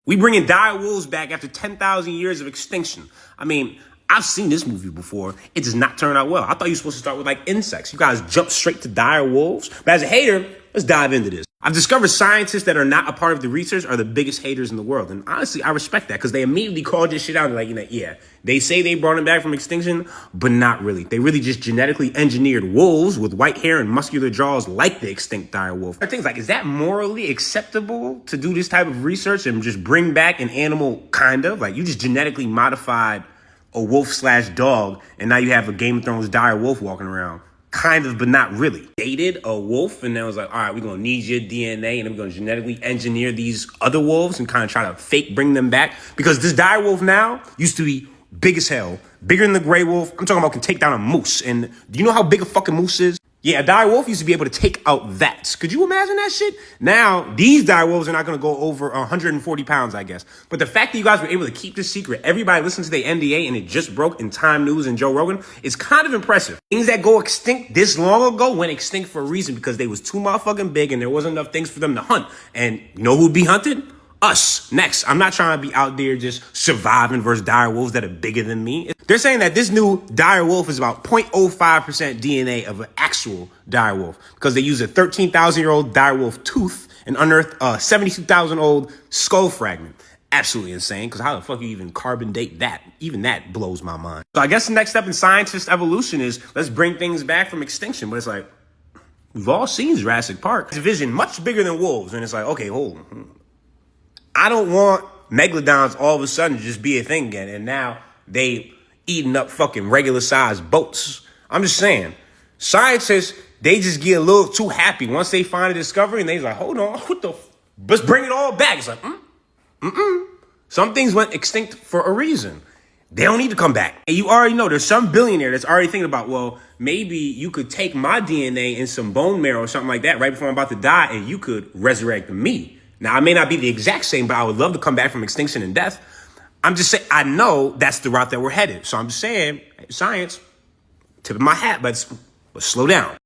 We bringing dire wolves back after 10,000 years of extinction. I mean, I've seen this movie before. It does not turn out well. I thought you were supposed to start with like insects. You guys jump straight to dire wolves. But as a hater, let's dive into this. I've discovered scientists that are not a part of the research are the biggest haters in the world. And honestly, I respect that because they immediately called this shit out and like, yeah, they say they brought him back from extinction, but not really. They really just genetically engineered wolves with white hair and muscular jaws like the extinct dire wolf. Things like, is that morally acceptable to do this type of research and just bring back an animal kind of? Like you just genetically modified a wolf/dog and now you have a Game of Thrones dire wolf walking around. Kind of, but not really. Dated a wolf and then was like, all right, we're going to need your DNA and then we're going to genetically engineer these other wolves and kind of try to fake bring them back. Because this dire wolf now used to be big as hell, bigger than the gray wolf. I'm talking about can take down a moose. And do you know how big a fucking moose is? Yeah, a dire wolf used to be able to take out that. Could you imagine that shit? Now, these dire wolves are not going to go over 140 pounds, I guess. But the fact that you guys were able to keep this secret, everybody listened to the NDA and it just broke in Time News and Joe Rogan, is kind of impressive. Things that go extinct this long ago went extinct for a reason because they was too motherfucking big and there wasn't enough things for them to hunt. And you know who'd be hunted? Us. Next. I'm not trying to be out there just surviving versus dire wolves that are bigger than me. They're saying that this new dire wolf is about 0.05% DNA of an actual dire wolf because they use a 13,000-year-old dire wolf tooth and unearthed a 72,000-old skull fragment. Absolutely insane, because how the fuck you even carbon date that? Even that blows my mind. So I guess the next step in scientist evolution is let's bring things back from extinction. But it's like, we've all seen Jurassic Park. It's a vision much bigger than wolves. And it's like, okay, hold on. I don't want megalodons all of a sudden to just be a thing again. And now they eating up fucking regular sized boats. I'm just saying, scientists, they just get a little too happy once they find a discovery and they're like, hold on, what the let's bring it all back. It's like, Some things went extinct for a reason. They don't need to come back. And you already know there's some billionaire that's already thinking about, well, maybe you could take my DNA and some bone marrow or something like that right before I'm about to die and you could resurrect me. Now, I may not be the exact same, but I would love to come back from extinction and death. I'm just saying, I know that's the route that we're headed. So I'm just saying, science, tip of my hat, but slow down.